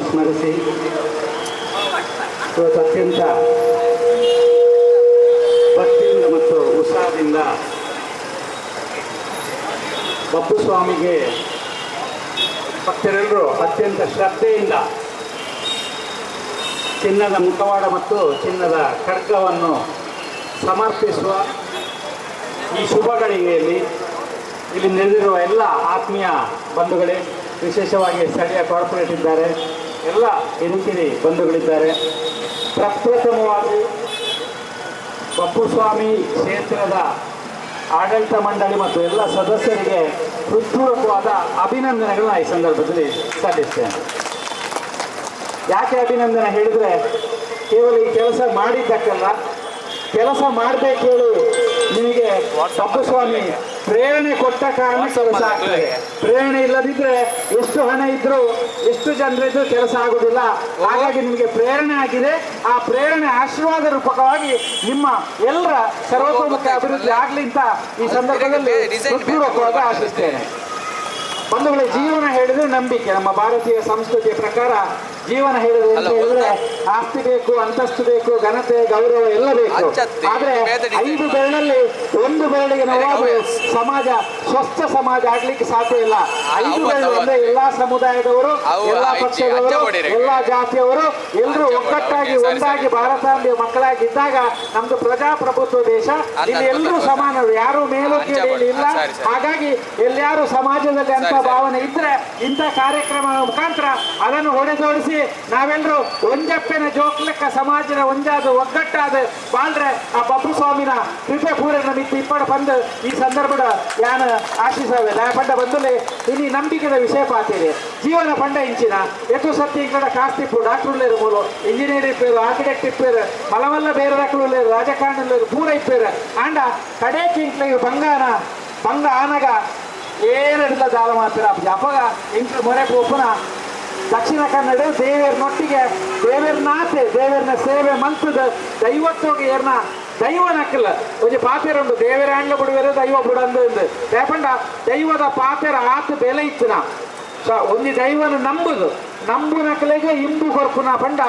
ಸ್ಮರಿಸಿ ಇವತ್ತು ಅತ್ಯಂತ ಭಕ್ತಿಯಿಂದ ಮತ್ತು ಉತ್ಸಾಹದಿಂದ ಬಪ್ಪು ಸ್ವಾಮಿಗೆ ಭಕ್ತರೆಲ್ಲರೂ ಅತ್ಯಂತ ಶ್ರದ್ಧೆಯಿಂದ ಚಿನ್ನದ ಮುಖವಾಡ ಮತ್ತು ಚಿನ್ನದ ಖಡ್ಗವನ್ನು ಸಮರ್ಪಿಸುವ ಈ ಶುಭ ಗಳಿಗೆಯಲ್ಲಿ ಇಲ್ಲಿ ನೆರೆದಿರುವ ಎಲ್ಲ ಆತ್ಮೀಯ ಬಂಧುಗಳೇ, ವಿಶೇಷವಾಗಿ ಸ್ಥಳೀಯ ಕಾರ್ಪೊರೇಟ್ ಇದ್ದಾರೆ, ಎಲ್ಲ ಹಿರಿಕಿರಿ ಬಂಧುಗಳಿದ್ದಾರೆ. ಪ್ರಪ್ರಥಮವಾಗಿ ಬಪ್ಪು ಸ್ವಾಮಿ ಕ್ಷೇತ್ರದ ಆಡಳಿತ ಮಂಡಳಿ ಮತ್ತು ಎಲ್ಲ ಸದಸ್ಯರಿಗೆ ಹೃತ್ಪೂರ್ವಕವಾದ ಅಭಿನಂದನೆಗಳನ್ನ ಈ ಸಂದರ್ಭದಲ್ಲಿ ಸಲ್ಲಿಸ್ತೇನೆ. ಯಾಕೆ ಅಭಿನಂದನೆ ಹೇಳಿದರೆ, ಕೇವಲ ಈ ಕೆಲಸ ಮಾಡಿದ್ದಕ್ಕಲ್ಲ, ಕೆಲಸ ಮಾಡಬೇಕು ಹೇಳಿ ನಿಮಗೆ ಬಪ್ಪು ಸ್ವಾಮಿ ಪ್ರೇರಣೆ ಕೊಟ್ಟ ಕಾರಣ ಕೆಲಸ ಆಗ್ತದೆ. ಪ್ರೇರಣೆ ಇಲ್ಲದಿದ್ದರೆ ಎಷ್ಟು ಹಣ ಇದ್ದರೂ ಎಷ್ಟು ಜನರಿದ್ರೂ ಕೆಲಸ ಆಗುವುದಿಲ್ಲ. ಹಾಗಾಗಿ ನಿಮಗೆ ಪ್ರೇರಣೆ ಆಗಿದೆ. ಆ ಪ್ರೇರಣೆ ಆಶೀರ್ವಾದ ರೂಪಕವಾಗಿ ನಿಮ್ಮ ಎಲ್ಲರ ಸರ್ವತೋಮುಖ ಅಭಿವೃದ್ಧಿ ಆಗಲಿ ಅಂತ ಈ ಸಂದರ್ಭದಲ್ಲಿ ಹೃತ್ಪೂರ್ವಕವಾಗಿ ಆಶಿಸ್ತೇನೆ. ಬಂಧುಗಳೇ, ಜೀವನ ಹೇಳಿದ್ರೆ ನಂಬಿಕೆ. ನಮ್ಮ ಭಾರತೀಯ ಸಂಸ್ಕೃತಿಯ ಪ್ರಕಾರ ಜೀವನ ಹೇಳಿದ್ರೆ ಅಂತ ಹೇಳಿದ್ರೆ ಆಸ್ತಿ ಬೇಕು, ಅಂತಸ್ತು ಬೇಕು, ಘನತೆ, ಗೌರವ ಎಲ್ಲ ಬೇಕು. ಆದ್ರೆ 5 ಬೆರಳಲ್ಲಿ 1 ಬೆರಳಿಗೆ ನೋವು ಸಮಾಜ ಸ್ವಸ್ಥ ಸಮಾಜ ಆಗ್ಲಿಕ್ಕೆ ಸಾಧ್ಯ ಇಲ್ಲ. 5 ಬೆರಳು ಅಂದ್ರೆ ಎಲ್ಲಾ ಸಮುದಾಯದವರು, ಎಲ್ಲಾ ಪಕ್ಷದವರು, ಎಲ್ಲಾ ಜಾತಿಯವರು ಎಲ್ಲರೂ ಒಗ್ಗಟ್ಟಾಗಿ ಒಂದಾಗಿ ಭಾರತಾಂಬೆಯ ಮಕ್ಕಳಾಗಿದ್ದಾಗ ನಮ್ದು ಪ್ರಜಾಪ್ರಭುತ್ವ ದೇಶ. ಇಲ್ಲಿ ಎಲ್ಲರೂ ಸಮಾನರು, ಯಾರು ಮೇಲೂ ಕೀಳು ಇಲ್ಲ. ಹಾಗಾಗಿ ಎಲ್ಲಾರು ಸಮಾಜದಲ್ಲಿ ಅಂತ ಭಾವನೆ ಇದ್ರೆ ಇಂಥ ಕಾರ್ಯಕ್ರಮಗಳ ಮುಖಾಂತರ ಅದನ್ನು ಹೊಡೆದೋಡಿಸಿ ನಾವೆಲ್ಲರೂ ಒಂಜಪ್ಪೆನ ಜೋಕ್ಲೆಕ್ಕ ಸಮಾಜದ ಒಂಜಾದ ಒಗ್ಗಟ್ಟಾದ ಬಾಳ್ರೆ ಆ ಬಪ್ಪು ಸ್ವಾಮಿನ ಕೃಪೆ ಪೂರಣ ಮಿತ್ತಿ ಇಪ್ಪಡ ಬಂದು ಈ ಸಂದರ್ಭದ ಯಾನ ಆಶಿಸವೆ ನಾ ಪಂಡ ಬಂದಲೆ ಇನಿ ನಂಬಿಕೆದ ವಿಷಯ ಪಾತಿದೆ. ಜೀವನ ಪಂಡ ಇಂಚಿನ ಎತ್ತು ಸತ್ಯ ಇಂಕಡ ಕಾಸ್ತಿಪ್ಪು ಡಾಕ್ಟರ್ಲೇರು ಮೂರು ಇಂಜಿನಿಯರ್ ಇಪ್ಪೇರು, ಆರ್ಕಿಟೆಕ್ಟ್ ಇಪ್ಪೇರು, ಮಲವಲ್ಲ ಬೇರೆ ದಾಖಲು ರಾಜಕಾರಣ ಪೂರ ಇಪ್ಪೇರು ಆಂಡ ಕಡೆಗೆ ಇಂಕ್ಲಿಗೆ ಬಂಗ ಆನಗ ಏನಿಲ್ಲ ಜಾಲ ಮಾತ್ರ ಅಪ್ಪಗ ಇಂಕ್ಲು ಮೊರೆ ಪೋಪುನ ದಕ್ಷಿಣ ಕನ್ನಡ ದೇವೇರ್ನೊಟ್ಟಿಗೆ ದೇವೇರ್ನಾತೆ ದೇವೇರ್ನ ಸೇವೆ ಮಂತದ ದೈವತ್ತೋಗಿ ಏರ್ನ ದೈವ ನಕ್ಕಲ್ಲ ಒಂಜಿ ಪಾತೆರ ಉಂಡು ದೇವೇರ ಹಣ್ಣು ಬಿಡುವೇರು ದೈವ ಬಿಡಂದು ರೇಪಂಡ ದೈವದ ಪಾತೆರ ಆತ ಬೆಲೆ ಇತ್ತಿನ ಒಂಜಿ ದೈವನ ನಂಬು ನಕ್ಕಲೆಗೆ ಇಂಬು ಕೊರ್ಪುನ ಪಂಡ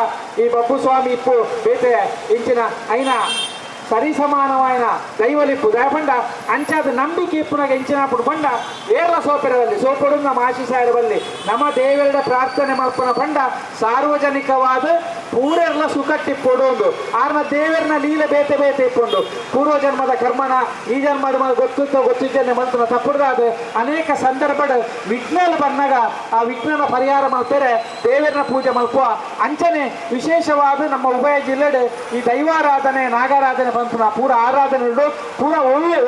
ಈ ಬಪ್ಪು ಸ್ವಾಮಿ ಇಪ್ಪು ಬೇತೆ ಇಂಚಿನ ಐನ ಸರಿ ಸಮಾನವಾಯಿನ ದೈವಲಿಪ್ಪು ದಯಪಂಡ ಅಂಚಾದ ನಂಬಿಕೆ ಇಪ್ಪುನಾಗ ಇಂಚಿನప్పుడు ಪಂಡ ಏರ್ಲ ಸೋಪೆರದಲ್ಲಿ ಸೋಪಡು ನಮ್ಮ ಆಶೀಸಾಯರಲ್ಲಿ ನಮ್ಮ ದೇವರ ಪ್ರಾರ್ಥನೆ ಮಲ್ಪನ ಪಂಡ ಸಾರ್ವಜನಿಕವಾದ ಪೂರೆರ್ಲ ಸುಖಟ್ಟಿಪ್ಪೊಡು ಆರ್ನ ದೇವರನ ಲೀಲೆ ಬೇತೆ ಬೇತೆ ಇಪ್ಪುಂಡು ಪೂರ್ವ ಜನ್ಮದ ಕರ್ಮನ ಈ ಜನ್ಮದ ಗೊತ್ತಿದ್ದೇನೆ ಮಲ್ತನ ತಪ್ಪುದಾದ ಅನೇಕ ಸಂದರ್ಭದ ವಿಘ್ನಲ ಬಂದಾಗ ಆ ವಿಘ್ನನ ಪರಿಹಾರ ಮಾಡ್ತಾರೆ ದೇವರನ ಪೂಜೆ ಮಲ್ಪುವ ಅಂಚನೆ ವಿಶೇಷವಾದ ನಮ್ಮ ಉಭಯ ಜಿಲ್ಲೆಡೆ ಈ ದೈವಾರಾಧನೆ ನಾಗಾರಾಧನೆ ಬಂತು ಪೂರ ಆರಾಧನೆ ಪೂರ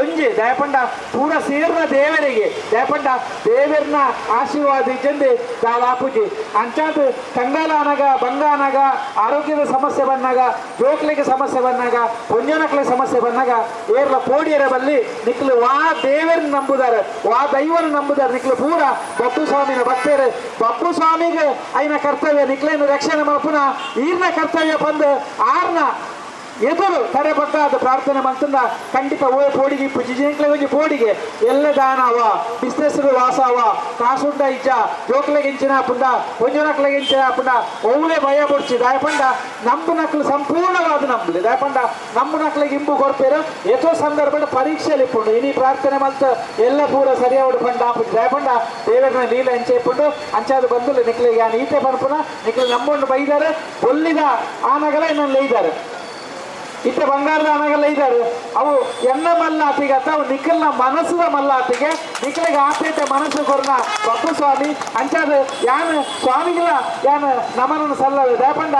ಒಂಜಿ ದಯಪಂಡ ಪೂರ ಸೇರ್ನ ದೇವರಿಗೆ ದಯಪಂಡ ದೇವರನ ಆಶೀರ್ವಾದ ಇದ್ದಂದೆ ದಾಲಾಪೂಜಿ ಅಂಚಾದ ಕಂಗಾಲ ಅನಗ ಬಂಗ ಅನಗ ಆರೋಗ್ಯದ ಸಮಸ್ಯೆ ಬಂದಾಗ ಜೋಕ್ಲಿಗೆ ಸಮಸ್ಯೆ ಬಂದಾಗ ಪುಣ್ಯನಕ್ಲೆ ಸಮಸ್ಯೆ ಬಂದಾಗ ಏರ್ಲ ಪೋಡಿಯರ ಬಲ್ಲಿ ನಿಕ್ಲು ವಾ ದೇವರನ್ನ ನಂಬುದಾರೆ ವಾ ದೈವನ ನಂಬುದಾರೆ ನಿಕ್ಲು ಪೂರ ಬಪ್ಪು ಸ್ವಾಮಿನ ಭಕ್ತರು ಬಪ್ಪು ಸ್ವಾಮಿಗೆ ಐನ ಕರ್ತವ್ಯ ನಿಕ್ಲೇನು ರಕ್ಷಣೆ ಮಲ್ಪುನ ಈರ್ನ ಕರ್ತವ್ಯ ಬಂದು ಆರ್ನ ಎದುರು ತಡೆ ಬಗ್ಗಾದ ಪ್ರಾರ್ಥನೆ ಮಂತಂದ ಖಂಡಿತ ಪೋಡಿಗೆ ಇಪ್ಪು ಜಿಜಿಂಕ್ಲೆ ಒಂಜಿ ಪೋಡಿಗೆ ಎಲ್ಲ ದಾನ ಅವ ಬಿಸ್ನೆಸ್ ವಾಸ ಅವ ಕಾಸುಂಡ ಇಜ್ಜ ಜೋಕ್ಲೆಗೆ ಇಂಚಿನ ಪುಂಡ ಒಂಜನಕ್ಲೆಗೆ ಇಂಚಿನ ಪುಂಡ ಒಳ್ಳೆ ಭಯ ಬುಡ್ಸಿ ದಾಯಪಂಡ ನಂಬು ನಕ್ಲು ಸಂಪೂರ್ಣವಾದ ನಂಬಲಿ ದಾಯಪಂಡ ನಂಬು ನಕ್ಲೆಗೆ ಇಂಬು ಕೊಡ್ಪೇರು ಎಷ್ಟೋ ಸಂದರ್ಭದ ಪರೀಕ್ಷೆಯಲ್ಲಿ ಇಪ್ಪುಂಡು ಇನಿ ಪ್ರಾರ್ಥನೆ ಮಲ್ತ ಎಲ್ಲ ಪೂರ ಸರಿಯಾದ ಪಂಡ ಆಪುಜಿ ದಾಯಪಂಡ ದೇವರನ್ನ ಲೀಲೆ ಅಂಚೆ ಇಪ್ಪುಂಡು ಅಂಚಾದ ಬಂದು ನಿಕ್ಲಿಗೆ ಯಾನ್ ಈತೆ ಪನ್ಪುನ ನಿಕ್ಲು ನಂಬುಂಡು ಬೈದಾರೆ ಒಲ್ಲಿದ ಆನಗಲೇ ನನ್ನ ಇದ್ದಾರೆ ಇತ್ತೆ ಬಂಗಾರದ ಹಣಗಳೆಲ್ಲ ಇದ್ದಾರೆ ಅವು ಎನ್ನ ಮಲ್ಲಾತಿಗೆ ಅಥವಾ ನಿಖಲ್ನ ಮನಸ್ಸದ ಮಲ್ಲಾತಿಗೆ ನಿಖಲಿಗೆ ಆಪೇಟೆ ಮನಸ್ಸು ಕೊರ್ನ ಬಪ್ಪು ಸ್ವಾಮಿ ಅಂಚಾದ ಯಾನ್ ಸ್ವಾಮಿಗಳ ಯಾನ್ ನಮನನ್ನು ಸಲ್ಲವೆ ದಯಪಂಡ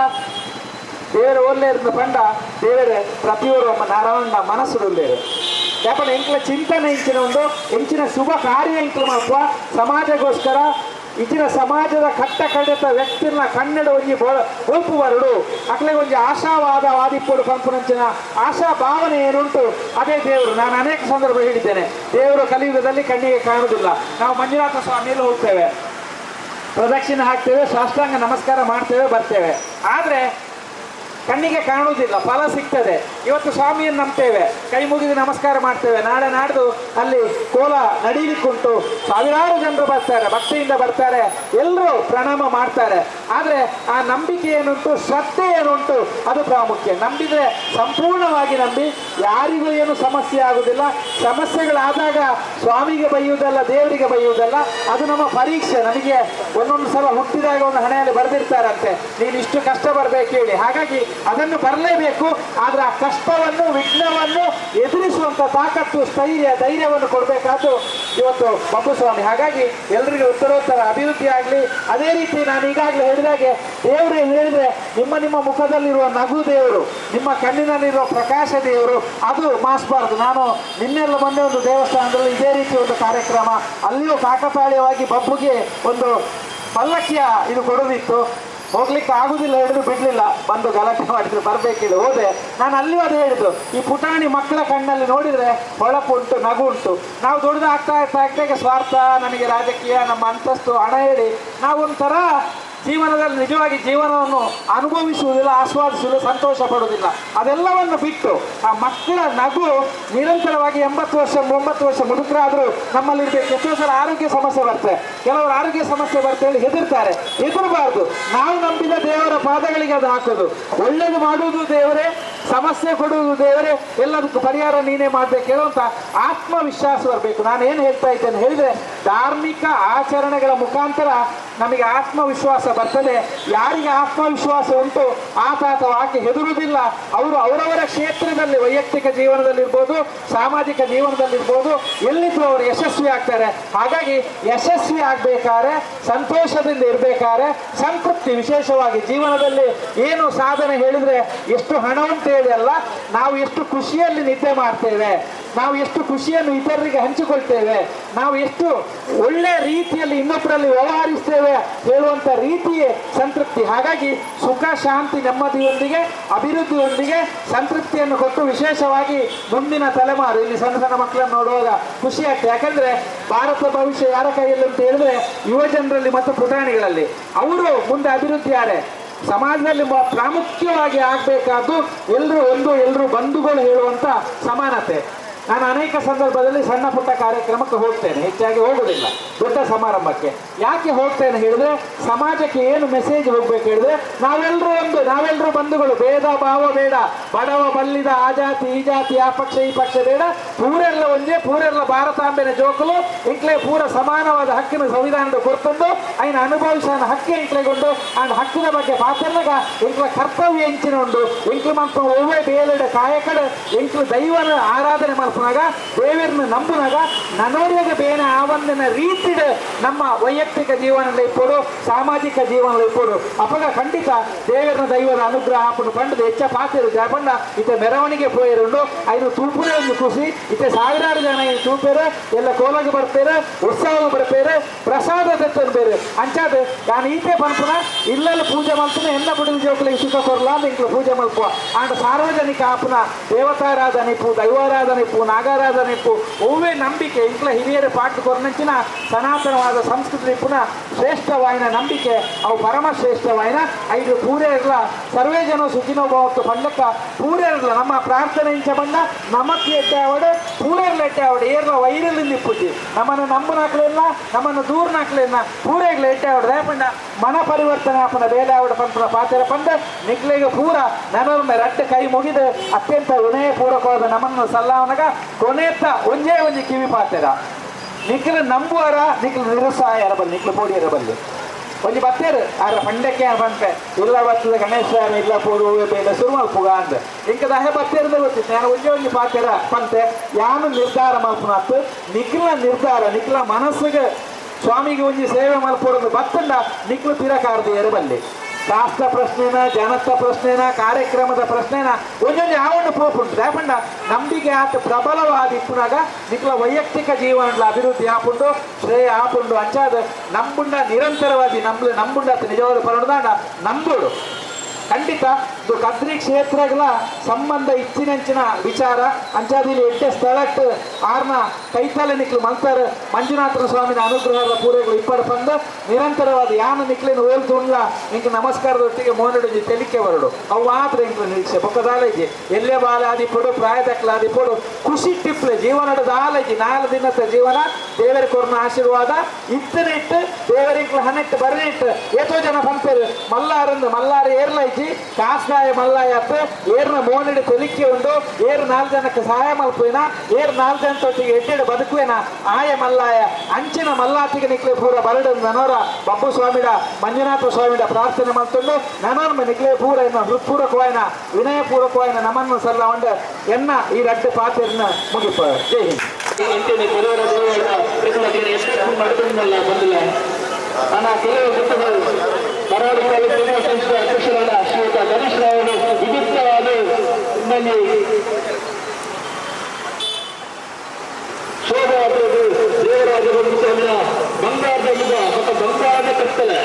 ದೇವರ ಒಳ್ಳೆಯ ಪಂಡ ದೇವರ ಪ್ರತಿಯೊಬ್ಬರು ನಾರಾಯಣ ಮನಸ್ಸು ಒಳ್ಳೆಯರು ದಯಪಂಡ ಎಂಕ್ಲ ಚಿಂತನೆ ಇಂಚಿನ ಒಂದು ಇಂಚಿನ ಶುಭ ಕಾರ್ಯ ಇಂಕ್ಲ ಮಾತ್ರ ಸಮಾಜಗೋಸ್ಕರ ಇಚ್ಚಿನ ಸಮಾಜದ ಕಟ್ಟ ಕಡೆತ ವ್ಯಕ್ತಿನ ಕನ್ನಡ ಒಂಜಿ ಒಲ್ಪು ಬರಡು ಅಕ್ಲೆ ಒಂಜಿ ಆಶಾವಾದಿಪ್ಪಡು ಪಂಪುನಂಚಿನ ಆಶಾ ಭಾವನೆ ಏನುಂಟು ಅದೇ ದೇವರು. ನಾನು ಅನೇಕ ಸಂದರ್ಭ ಹೇಳಿದ್ದೇನೆ, ದೇವರು ಕಲಿಯುಗದಲ್ಲಿ ಕಣ್ಣಿಗೆ ಕಾಣುವುದಿಲ್ಲ. ನಾವು ಮಂಜುನಾಥ ಸ್ವಾಮಿಯಲ್ಲಿ ಹೋಗ್ತೇವೆ, ಪ್ರದಕ್ಷಿಣೆ ಹಾಕ್ತೇವೆ, ಸಾಷ್ಟಾಂಗ ನಮಸ್ಕಾರ ಮಾಡ್ತೇವೆ, ಬರ್ತೇವೆ. ಆದರೆ ಕಣ್ಣಿಗೆ ಕಾಣುವುದಿಲ್ಲ, ಫಲ ಸಿಗ್ತದೆ. ಇವತ್ತು ಸ್ವಾಮಿಯನ್ನು ನಂಬ್ತೇವೆ, ಕೈ ಮುಗಿದು ನಮಸ್ಕಾರ ಮಾಡ್ತೇವೆ, ನಾಳೆ ನಾಡ್ದು ಅಲ್ಲಿ ಕೋಲ ನಡೀಲಿಕ್ಕುಂಟು, ಸಾವಿರಾರು ಜನರು ಬರ್ತಾರೆ, ಭಕ್ತಿಯಿಂದ ಬರ್ತಾರೆ, ಎಲ್ಲರೂ ಪ್ರಣಾಮ ಮಾಡ್ತಾರೆ. ಆದರೆ ಆ ನಂಬಿಕೆ ಏನುಂಟು, ಶ್ರದ್ಧೆ ಏನುಂಟು, ಅದು ಪ್ರಾಮುಖ್ಯ. ನಂಬಿದ್ರೆ ಸಂಪೂರ್ಣವಾಗಿ ನಂಬಿ ಯಾರಿಗೂ ಏನು ಸಮಸ್ಯೆ ಆಗುವುದಿಲ್ಲ. ಸಮಸ್ಯೆಗಳಾದಾಗ ಸ್ವಾಮಿಗೆ ಬೈಯುವುದಲ್ಲ, ದೇವರಿಗೆ ಬೈಯುವುದಲ್ಲ, ಅದು ನಮ್ಮ ಪರೀಕ್ಷೆ. ನಮಗೆ ಒಂದೊಂದು ಸಲ ಹುಟ್ಟಿದಾಗ ಒಂದು ಹಣೆಯಲ್ಲಿ ಬರೆದಿರ್ತಾರಂತೆ, ನೀನು ಇಷ್ಟು ಕಷ್ಟ ಬರಬೇಕು ಹೇಳಿ. ಹಾಗಾಗಿ ಅದನ್ನು ಬರಲೇಬೇಕು. ಆದ್ರೆ ಆ ಕಷ್ಟವನ್ನು, ವಿಘ್ನವನ್ನು ಎದುರಿಸುವಂತ ತಾಕತ್ತು, ಧೈರ್ಯವನ್ನು ಕೊಡಬೇಕಾದ್ದು ಇವತ್ತು ಬಬ್ಬುಸ್ವಾಮಿ. ಹಾಗಾಗಿ ಎಲ್ಲರಿಗೂ ಉತ್ತರೋತ್ತರ ಅಭಿವೃದ್ಧಿ ಆಗಲಿ. ಅದೇ ರೀತಿ ನಾನು ಈಗಾಗಲೇ ಹೇಳಿದಾಗೆ, ದೇವರೇ ಹೇಳಿದ್ರೆ ನಿಮ್ಮ ನಿಮ್ಮ ಮುಖದಲ್ಲಿರುವ ನಗು ದೇವರು, ನಿಮ್ಮ ಕಣ್ಣಿನಲ್ಲಿರುವ ಪ್ರಕಾಶ ದೇವರು, ಅದು ಮಾಸ್ಬಾರ್ದು. ನಾನು ನಿನ್ನೆಲ್ಲ ಮೊನ್ನೆ ಒಂದು ದೇವಸ್ಥಾನದಲ್ಲಿ ಇದೇ ರೀತಿ ಒಂದು ಕಾರ್ಯಕ್ರಮ, ಅಲ್ಲಿಯೂ ಕಾಕತಾಳೀಯವಾಗಿ ಬಬ್ಬುಗೆ ಒಂದು ಪಲ್ಲಕ್ಕಿಯ ಇದು ಕೊಡೋದಿತ್ತು. ಹೋಗ್ಲಿಕ್ಕೆ ಆಗುದಿಲ್ಲ, ಹಿಡಿದು ಬಿಡ್ಲಿಲ್ಲ, ಬಂದು ಗಲಾಟೆ ಮಾಡಿದ್ರು, ಬರ್ಬೇಕಿಲ್ಲ, ಹೋದೆ. ನಾನು ಅಲ್ಲಿಯೂ ಅದು ಹೇಳಿದ್ದು, ಈ ಪುಟಾಣಿ ಮಕ್ಕಳ ಕಣ್ಣಲ್ಲಿ ನೋಡಿದ್ರೆ ಹೊಳಪು ಉಂಟು, ನಗು ಉಂಟು. ನಾವು ದೊಡ್ಡದು ಆಗ್ತಾ ಸ್ವಾರ್ಥ, ನನಗೆ ರಾಜಕೀಯ, ನಮ್ಮ ಅಂತಸ್ತು, ಹಣ ಹೇಳಿ ನಾವು ಒಂಥರ ಜೀವನದಲ್ಲಿ ನಿಜವಾಗಿ ಜೀವನವನ್ನು ಅನುಭವಿಸುವುದಿಲ್ಲ, ಆಸ್ವಾದಿಸುವುದಿಲ್ಲ, ಸಂತೋಷ ಪಡುವುದಿಲ್ಲ. ಅದೆಲ್ಲವನ್ನು ಬಿಟ್ಟು ಆ ಮಕ್ಕಳ ನಗು ನಿರಂತರವಾಗಿ 80 ವರ್ಷ 90 ವರ್ಷ ಮುದುಕರಾದರೂ ನಮ್ಮಲ್ಲಿರ್ಬೇಕು. ಎಷ್ಟೋ ಸಲ ಆರೋಗ್ಯ ಸಮಸ್ಯೆ ಬರ್ತದೆ, ಕೆಲವರು ಆರೋಗ್ಯ ಸಮಸ್ಯೆ ಬರ್ತದೆ ಹೇಳಿ ಹೆದರ್ತಾರೆ. ಹೆದರಬಾರ್ದು. ನಾವು ನಂಬಿದ ದೇವರ ಪಾದಗಳಿಗೆ ಅದು ಹಾಕೋದು. ಒಳ್ಳೇದು ಮಾಡುವುದು ದೇವರೇ, ಸಮಸ್ಯೆ ಕೊಡುವುದು ದೇವರೇ, ಎಲ್ಲದಕ್ಕೂ ಪರಿಹಾರ ನೀನೇ ಮಾಡ್ಬೇಕು ಹೇಳುವಂತ ಆತ್ಮವಿಶ್ವಾಸ ಬರಬೇಕು. ನಾನು ಏನು ಹೇಳ್ತಾ ಇದ್ದೇನೆ ಹೇಳಿದ್ರೆ, ಧಾರ್ಮಿಕ ಆಚರಣೆಗಳ ಮುಖಾಂತರ ನಮಗೆ ಆತ್ಮವಿಶ್ವಾಸ ಬರ್ತದೆ. ಯಾರಿಗೆ ಆತ್ಮವಿಶ್ವಾಸ ಉಂಟು ಆತ ಅಥವಾ ಆಕೆ ಹೆದರುವುದಿಲ್ಲ. ಅವರು ಅವರವರ ಕ್ಷೇತ್ರದಲ್ಲಿ, ವೈಯಕ್ತಿಕ ಜೀವನದಲ್ಲಿರ್ಬೋದು, ಸಾಮಾಜಿಕ ಜೀವನದಲ್ಲಿರ್ಬೋದು, ಎಲ್ಲಿದ್ರು ಅವರು ಯಶಸ್ವಿ ಆಗ್ತಾರೆ. ಹಾಗಾಗಿ ಯಶಸ್ವಿ ಆಗ್ಬೇಕಾದ್ರೆ, ಸಂತೋಷದಿಂದ ಇರ್ಬೇಕಾದ್ರೆ, ಸಂತೃಪ್ತಿ, ವಿಶೇಷವಾಗಿ ಜೀವನದಲ್ಲಿ ಏನು ಸಾಧನೆ ಹೇಳಿದ್ರೆ ಎಷ್ಟು ಹಣ ಉಂಟು ಹೇಳಿ ಅಲ್ಲ, ನಾವು ಎಷ್ಟು ಖುಷಿಯಲ್ಲಿ ನಿದ್ದೆ ಮಾಡ್ತೇವೆ, ನಾವು ಎಷ್ಟು ಖುಷಿಯನ್ನು ಇತರರಿಗೆ ಹಂಚಿಕೊಳ್ತೇವೆ, ನಾವು ಎಷ್ಟು ಒಳ್ಳೆ ರೀತಿಯಲ್ಲಿ ಇನ್ನೊಬ್ಬರಲ್ಲಿ ವ್ಯವಹರಿಸ್ತೇವೆ ಹೇಳುವಂತ ರೀತಿಯೇ ಸಂತೃಪ್ತಿ. ಹಾಗಾಗಿ ಸುಖ, ಶಾಂತಿ, ನೆಮ್ಮದಿಯೊಂದಿಗೆ, ಅಭಿವೃದ್ಧಿಯೊಂದಿಗೆ ಸಂತೃಪ್ತಿಯನ್ನು ಕೊಟ್ಟು, ವಿಶೇಷವಾಗಿ ಮುಂದಿನ ತಲೆಮಾರು, ಇಲ್ಲಿ ಸಣ್ಣ ಸಣ್ಣ ಮಕ್ಕಳನ್ನು ನೋಡುವಾಗ ಖುಷಿ ಆಗ್ತದೆ. ಯಾಕಂದ್ರೆ ಭಾರತ ಭವಿಷ್ಯ ಯಾರ ಕೈಯಲ್ಲಿ ಅಂತ ಹೇಳಿದ್ರೆ ಯುವ ಜನರಲ್ಲಿ ಮತ್ತು ಪುಟಾಣಿಗಳಲ್ಲಿ. ಅವರು ಮುಂದೆ ಅಭಿವೃದ್ಧಿ ಯಾರೇ ಸಮಾಜದಲ್ಲಿ ಪ್ರಾಮುಖ್ಯವಾಗಿ ಆಗಬೇಕಾದ್ದು ಎಲ್ಲರೂ ಬಂಧುಗಳು ಹೇಳುವಂತ ಸಮಾನತೆ. ನಾನು ಅನೇಕ ಸಂದರ್ಭದಲ್ಲಿ ಸಣ್ಣ ಪುಟ್ಟ ಕಾರ್ಯಕ್ರಮಕ್ಕೆ ಹೋಗ್ತೇನೆ, ಹೆಚ್ಚಾಗಿ ಹೋಗೋದಿಲ್ಲ ದೊಡ್ಡ ಸಮಾರಂಭಕ್ಕೆ. ಯಾಕೆ ಹೋಗ್ತೇನೆ ಹೇಳಿದ್ರೆ, ಸಮಾಜಕ್ಕೆ ಏನು ಮೆಸೇಜ್ ಹೋಗ್ಬೇಕು ಹೇಳಿದ್ರೆ, ನಾವೆಲ್ಲರೂ ಬಂಧುಗಳು, ಭೇದ ಭಾವ ಬೇಡ, ಬಡವ ಬಲ್ಲಿದ, ಆ ಜಾತಿ ಈ ಜಾತಿ, ಆ ಪಕ್ಷ ಈ ಪಕ್ಷ ಬೇಡ, ಪೂರೆಲ್ಲ ಒಂದೇ, ಪೂರೆಲ್ಲ ಭಾರತಾಂಬೆನ ಜೋಕಲು ಇಂಕ್ಲೆ ಪೂರ ಸಮಾನವಾದ ಹಕ್ಕಿನ ಸಂವಿಧಾನದ ಕೊರ್ತಂದು ಐನ ಅನುಭವಿಸ ಹಕ್ಕಿ ಇಂಕ್ಲೆಗೊಂಡು ಆ ಹಕ್ಕಿನ ಬಗ್ಗೆ ಪಾತ್ರನಾಗ ಇಂಕ್ಲ ಕರ್ತವ್ಯ ಎಂಚಿನ ಉಂಡು. ಇಂಕ್ಲು ಮನ್ಪ ಒವ್ವೆ ಬೇಲೆಡೆ ಕಾಯಕಡೆ ಇಂಕ್ಲು ದೈವನ ಆರಾಧನೆ ಮಾಡ್ತಾರೆ. ದೇವರನ್ನು ನಂಬುನಾಗ ನನವರಿಗೆ ಬೇನೆ ಆವಂದಿನ ರೀತಿಡ್ ನಮ್ಮ ವೈಯಕ್ತಿಕ ಜೀವನದಲ್ಲಿ ಇಪ್ಪೋಡು, ಸಾಮಾಜಿಕ ಜೀವನದಲ್ಲಿ ಇಪ್ಪೋಡು ಅಪಗ ಖಂಡಿತ ದೇವರ ದೈವದ ಅನುಗ್ರಹ ಹಾಕೊಂಡು ಪಂಡದ ಹೆಚ್ಚ ಪಾತಿರು ಜಾಪಂಡ ಇತ್ತೆ ಮೆರವಣಿಗೆ ಪೋಯಿರುಂಡು ಐನು ತೂಪುರೇ ಒಂದು ಖುಷಿ. ಇತ್ತೆ ಸಾವಿರಾರು ಜನ ಏನು ತೂಪೇರು, ಎಲ್ಲ ಕೋಲಗೆ ಬರ್ಪೇರು, ಉತ್ಸವಕ್ಕೆ ಬರ್ಪೇರು, ಪ್ರಸಾದ ತೆತ್ತನು ಬೇರೆ ಅಂಚಾದ ನಾನು ಈತೆ ಪಂಪನ ಇಲ್ಲೆಲ್ಲ ಪೂಜೆ ಮಲ್ಪನ ಎನ್ನ ಬಿಡಿದ ಜೋಕಲಿಗೆ ಸುಖ ಕೊರಲ ಅಂತ ಇಂಕ್ಲು ಪೂಜೆ ಮಲ್ಪುವ ಆಂಡ ಸಾರ್ವಜನಿಕ ಆಪನ ದೇವತಾರಾಧನಿಪ್ಪು, ದೈವಾರಾಧನಿಪ್ಪು, ನಾಗಾರಾಧನಿಪ್ಪು ಒವ್ವೇ ನಂಬಿಕೆ ಇಂಕ್ಲ ಹಿರಿಯರ ಪಾಠ ಕೊರ್ನಂಚಿನ ಸನಾತನವಾದ ಸಂಸ್ಕೃತಿ ಪುನಃ ಶ್ರೇಷ್ಠವಾಯಿನ ನಂಬಿಕೆ ಅವು ಪರಮ ಶ್ರೇಷ್ಠವಾಯಿನ. ಐದು ಪೂರೇ ಇರಲ ಸರ್ವೇ ಜನ ಸುಖಿನೋ ಭವತ್ತು ಪಂಡಕ್ಕ ಪೂರೇ ಇರಲ ನಮ್ಮ ಪ್ರಾರ್ಥನೆ ಇಂಚ ಬಂದ ನಮಕ್ಕೆ ಎಟ್ಟೆ ಅವಡೆ ಪೂರೇ ಎಟ್ಟೆ ಅವಡೆ ಏರ್ಲ ವೈರಲ್ಲಿಂದ ಇಪ್ಪುಜಿ ನಮ್ಮನ್ನು ನಂಬನಾಕ್ಲಿಲ್ಲ, ನಮ್ಮನ್ನು ದೂರನಾಕ್ಲಿಲ್ಲ, ಪೂರೇಗ್ಲ ಎಟ್ಟೆ ಅವಡೆ ರೇಪಂಡ ಮನ ಪರಿವರ್ತನೆ ಆಪನ ಬೇಲೆ ಅವಡ ಪಂಪನ ಪಾತ್ರ ಪಂಡ ನಿಕ್ಲೆಗೆ ಪೂರ ನನರ್ಮೆ ರಟ್ಟೆ ಕೈ ಮುಗಿದು ಅತ್ಯಂತ ವಿನಯಪೂರ್ವಕವಾದ ನಮ್ಮನ್ನು ಸಲ್ಲಾವನಗ ಕೊನೆತ್ತ ಒಂಜೇ ಒಂಜಿ ಕಿವಿ ಪಾತೆರ ನಿಕ್ಲು ನಂಬುವರ ನಿಕ್ಲು ನಿರುತ್ಸಾಹ ಬಲ್ಲಿ ನಿಕ್ಲು ಪೋಡಿಯರ ಬಲ್ಲಿ ಒಂಜಿ ಬತ್ತೇರು ಆರ ಪಂಡಕ್ಕೆ ಬಂತೆ ಇಲ್ಲ ಬರ್ತದ ಗಣೇಶ ಇಲ್ಲ ಪೂರು ಬೇಡ ಶುರು ಮಲ್ಪುಗ ಅಂದ ಇಂಕ ದಹೆ ಬತ್ತೇರದ ಗೊತ್ತಿತ್ತು. ನಾನು ಒಂಜಿ ಪಾತೆರ ಪಂತೆ ಯಾನು ನಿರ್ಧಾರ ಮಲ್ಪುನತ್ತು ನಿಕ್ಲ ನಿರ್ಧಾರ ನಿಕ್ಲ ಮನಸ್ಸಿಗೆ ಸ್ವಾಮಿಗೆ ಒಂಜಿ ಸೇವೆ ಮಲ್ಪೋಡೋದು ಬತ್ತಂಡ ನಿಕ್ಲು ತಿರಕಾರ್ದು ಎರಬಲ್ಲಿ ಶಾಸ್ತ್ರ ಪ್ರಶ್ನೆನ, ಜನತ್ವ ಪ್ರಶ್ನೆನ, ಕಾರ್ಯಕ್ರಮದ ಪ್ರಶ್ನೆನ ಒಂದೊಂದು ಯಾವಣ್ಣು ಪೋಪುಂಟು ಯಾಪಂಡ ನಂಬಿಕೆ ಆತ ಪ್ರಬಲವಾದ ಇಪ್ಪುನಾಗ ನಿಕ್ಲ ವೈಯಕ್ತಿಕ ಜೀವನದ ಅಭಿವೃದ್ಧಿ ಆಪುಂಡು, ಶ್ರೇಯ ಆಪುಂಡು ಅಂಚಾದ ನಂಬುಂಡ ನಿರಂತರವಾಗಿ ನಂಬುಂಡ ನಿಜವಾದ ಪರಣದಾಂಡ ನಂಬುಡು ಖಂಡಿತ ಇದು ಕದ್ರಿ ಕ್ಷೇತ್ರಗಳ ಸಂಬಂಧ ಇಚ್ಚಿನಂಚಿನ ವಿಚಾರ ಅಂಚಾದಿಲಿ ಎಡ್ಡೆ ಸ್ಥಳಕ್ಕೆ ಆರ್ನ ಕೈತಲೆ ನಿಕ್ಲು ಮಲ್ಪರ್ ಮಂಜುನಾಥನ ಸ್ವಾಮಿನ ಅನುಗ್ರಹದ ಪೂರೆಗಳು ಇಪ್ಪಡು ಬಂದು ನಿರಂತರವಾದ ಯಾನ ನಿಕ್ಲಿನ ಹೋಲ್ತುಂಡ್ಲ ಇಂಕ ನಮಸ್ಕಾರದೊಟ್ಟಿಗೆ ಮೋನಡುಜಿ ತೆಲಿಕೆ ಬರಡು ಅವು ಮಾತ್ರ ಇಂಕ ನಿರೀಕ್ಷೆ ಬೊಕ್ಕದಾಲಜಿ ಎಲ್ಲೇ ಬಾಲ ಆದಿಪಡು ಪ್ರಾಯದಕ್ಲ ಆದಿಪಡು ಖುಷಿ ಟಿಪ್ಲೆ ಜೀವನದ ದಾಲಜಿ 4 ದಿನದ ಜೀವನ ದೇವರ ಕೊರ್ನ ಆಶೀರ್ವಾದ ಇತ್ತನಿಟ್ಟು ದೇವರಿಂಕ್ಲ ಹನೆಟ್ಟು ಬರನಿಟ್ಟು ಏತೋ ಜನ ಬಂತೇರು ಮಲ್ಲಾರಂದು ಮಲ್ಲಾರ ಏರ್ಲೈಜಿ ಕಾಸ್ದಾಯ ಮಲ್ಲಾಯತ್ ಏರ್ನ ಮೋನಿಡು ತೆಲಿಕೆ ಉಂಡು ಏರ್ 4 ಜನಕ್ಕೆ ಸಹಾಯ ಮಲ್ಪುವಿನ ಏರ್ 4 ಜನತೊಟ್ಟಿಗೆ ಎಡ್ಡೆಡು ಬದುಕುವೇನ ಆಯ ಮಲ್ಲಾಯ ಅಂಚಿನ ಮಲ್ಲಾತಿಗೆ ನಿಕ್ಲೆ ಪೂರ ಬರಡು ನನೋರ ಬಬ್ಬು ಸ್ವಾಮಿಡ ಮಂಜುನಾಥ ಸ್ವಾಮಿಡ ಪ್ರಾರ್ಥನೆ ಮಾಡ್ಕೊಂಡು ನನೋರ್ಮ ನಿಕ್ಲೆ ಪೂರ ಇನ್ನು ಹೃತ್ಪೂರ್ವಕವಾಯಿನ ವಿನಯಪೂರ್ವಕವಾಯಿನ ನಮ್ಮನ್ನು ಸಲ್ಲ ಉಂಡು ಎನ್ನ ಈ ರಡ್ಡು ಪಾತ್ರೆನ ಮುಗಿಪ ಜೈ ಹಿಂದ್ ನನ್ನ ಕೆಲವು ಗುರುತುಗಳು ಕರಾವಳಿ ತಾಲೂಕಿನ ಸಂಸ್ಥೆ ಅಧ್ಯಕ್ಷರಾದ ಶ್ರೀಯುತ ಗಣೇಶ್ ರಾವರು ವಿದ್ಯುಕ್ತವಾದ ನಿಮ್ಮಲ್ಲಿ ಶೋಭಾವಾದದ್ದು ದೇವರಾಜ ಸ್ವಾಮಿಯ ಬಂಗಾರದ ಯುಗ ಮತ್ತು ಬಂಗಾರದ ಕತ್ತಲೆ